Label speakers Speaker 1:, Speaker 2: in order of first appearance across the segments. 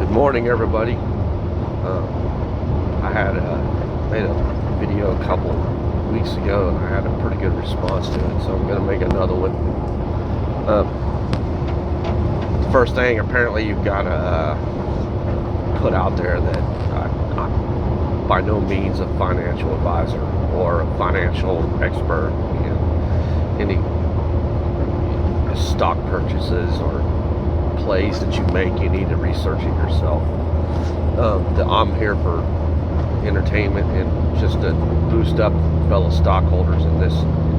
Speaker 1: Good morning, everybody. I had made a video a couple weeks ago, and I had a pretty good response to it, so I'm going to make another one. The first thing, apparently, you've got to put out there that I'm by no means a financial advisor or a financial expert in any stock purchases or plays that you make. You need to research it yourself. I'm here for entertainment and just to boost up fellow stockholders in this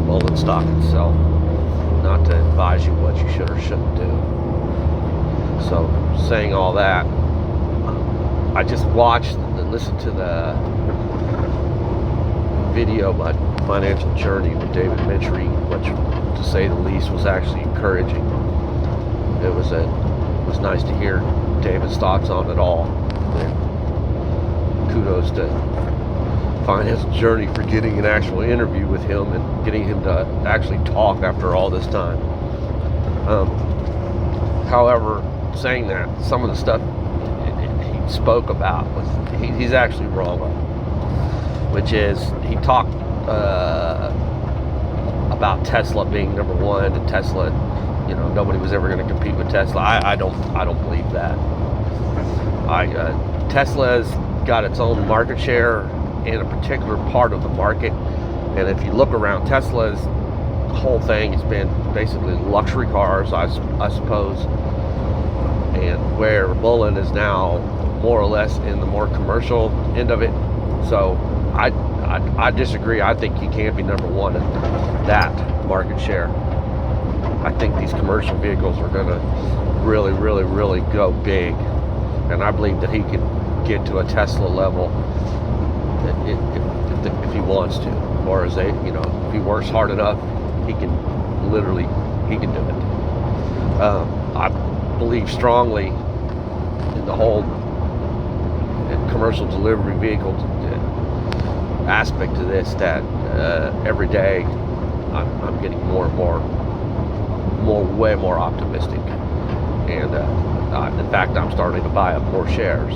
Speaker 1: Mullen stock itself, not to advise you what you should or shouldn't do. So, saying all that, I just watched and listened to the video about financial journey with David Michery, which, to say the least, was actually encouraging. It was nice to hear David's thoughts on it all. And kudos to Financial Journey for getting an actual interview with him and getting him to actually talk after all this time. However, saying that, some of the stuff he spoke about was he's actually wrong on, which is he talked about Tesla being number one, and Tesla, nobody was ever going to compete with Tesla. I don't believe that. Tesla's got its own market share in a particular part of the market, and if you look around, Tesla's whole thing has been basically luxury cars, I suppose, and where Mullen is now more or less in the more commercial end of it. So I disagree. I think he can't be number one in that market share. I think these commercial vehicles are going to really, really, really go big, and I believe that he can get to a Tesla level if he wants to, or if he works hard enough, he can do it. I believe strongly in the whole commercial delivery vehicle aspect to this, that every day I'm getting way more optimistic, and in fact, I'm starting to buy up more shares,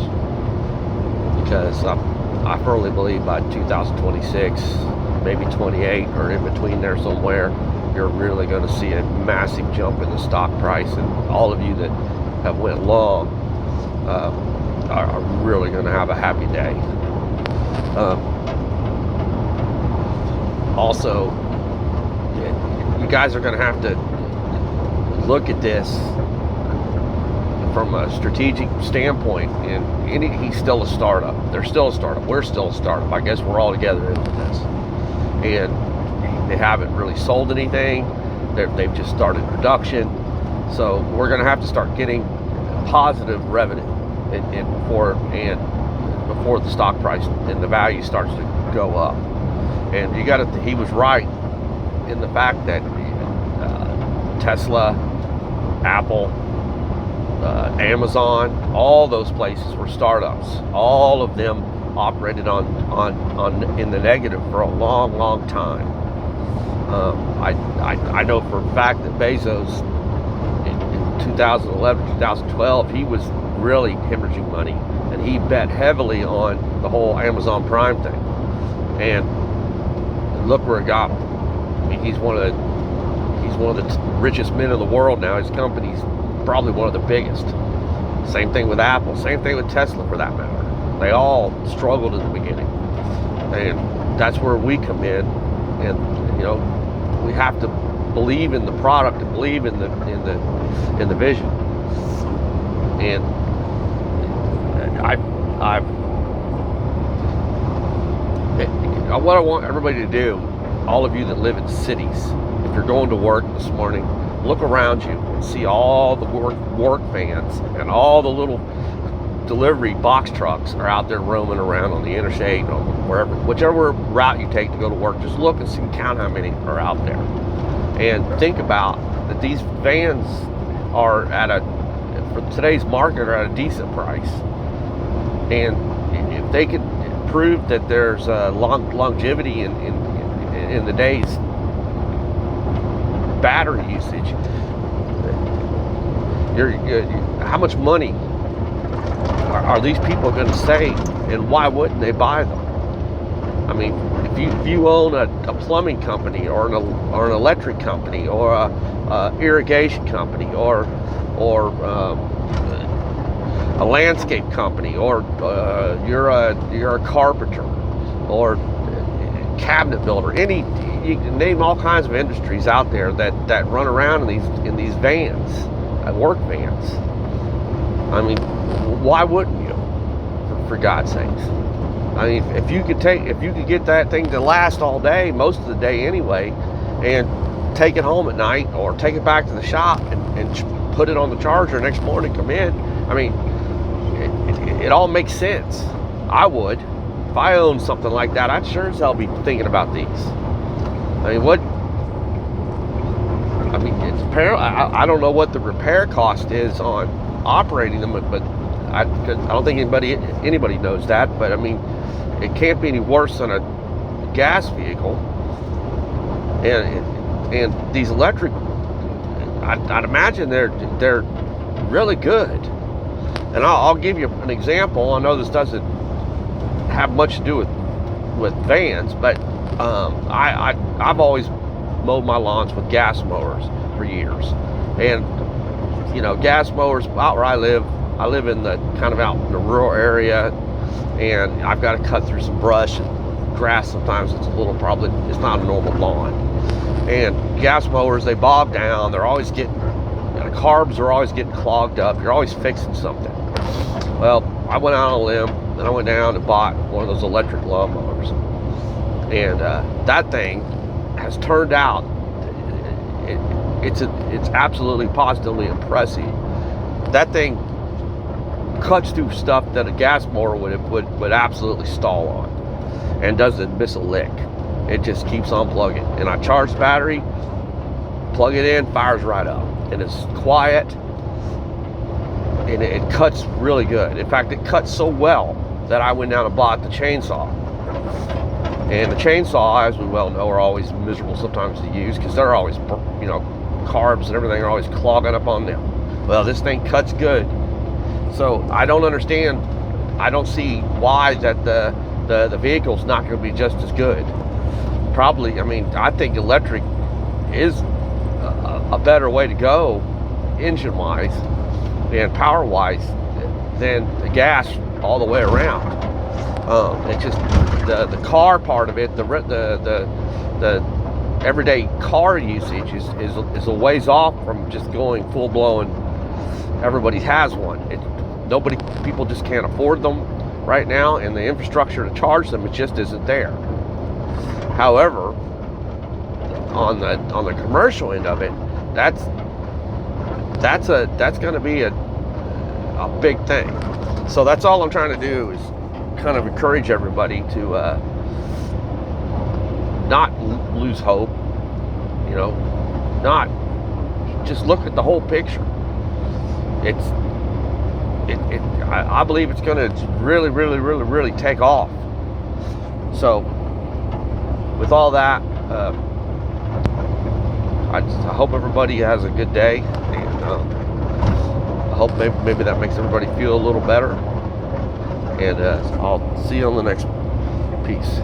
Speaker 1: because I firmly believe by 2026, maybe 28, or in between there somewhere, you're really going to see a massive jump in the stock price, and all of you that have went long are really going to have a happy day. Also, you guys are going to have to look at this from a strategic standpoint, and he's still a startup. They're still a startup. We're still a startup. I guess we're all together into this. And they haven't really sold anything. They've just started production. So we're going to have to start getting positive revenue before the stock price and the value starts to go up. And he was right in the fact that Tesla, Apple, Amazon, all those places were startups. All of them operated on in the negative for a long time. I know for a fact that Bezos in 2011, 2012, he was really hemorrhaging money, and he bet heavily on the whole Amazon Prime thing. And look where it got him. I mean, he's one of the richest men in the world now. His company's probably one of the biggest. Same thing with Apple, same thing with Tesla for that matter. They all struggled in the beginning, and that's where we come in. And we have to believe in the product and believe in the vision. And what I want everybody to do, all of you that live in cities, if you're going to work this morning, look around you and see all the work vans and all the little delivery box trucks are out there roaming around on the interstate, or whichever route you take to go to work. Just look and see, count how many are out there, and think about that these vans are for today's market, are at a decent price. And if they could prove that there's longevity in the day's battery usage, how much money are these people going to save, and why wouldn't they buy them? I mean, if you own a plumbing company or an electric company or a irrigation company or a landscape company, or you're a carpenter or cabinet builder, you can name all kinds of industries out there that run around in these vans, work vans. I mean, why wouldn't you? For God's sakes. I mean, if you could get that thing to last all day, most of the day anyway, and take it home at night or take it back to the shop and put it on the charger next morning, come in. I mean, it all makes sense. I would. If I owned something like that, I'd sure as hell be thinking about these. I mean, it's apparent. I don't know what the repair cost is on operating them, but I don't think anybody knows that. But I mean, it can't be any worse than a gas vehicle. And these electric, I'd imagine they're really good. And I'll give you an example. I know this doesn't have much to do with vans, but I've always mowed my lawns with gas mowers for years. And gas mowers out where I live in the kind of out in the rural area, and I've got to cut through some brush and grass. Sometimes it's not a normal lawn. And gas mowers, they bob down. They're always the carbs are always getting clogged up. You're always fixing something. Well, I went out on a limb and I went down and bought one of those electric lawnmowers, and that thing has turned out. It's absolutely positively impressive. That thing cuts through stuff that a gas mower would absolutely stall on, and doesn't miss a lick. It just keeps on plugging. And I charge the battery, plug it in, fires right up, and it's quiet, and it cuts really good. In fact, it cuts so well that I went down and bought the chainsaw. And the chainsaw, as we well know, are always miserable sometimes to use because they're always, carbs and everything are always clogging up on them. Well, this thing cuts good. So I don't understand. I don't see why that the vehicle's not going to be just as good. Probably, I think electric is a better way to go, engine-wise and power-wise, than the gas all the way around. It's just the car part of it, the everyday car usage is a ways off from just going full-blown. Everybody has one. People just can't afford them right now, and the infrastructure to charge them, it just isn't there. However, on the commercial end of it, that's going to be a big thing. So that's all I'm trying to do is kind of encourage everybody to not lose hope. Not just look at the whole picture. I believe it's going to really, really, really, really take off. So, with all that, I hope everybody has a good day, and I hope maybe that makes everybody feel a little better. And I'll see you on the next piece.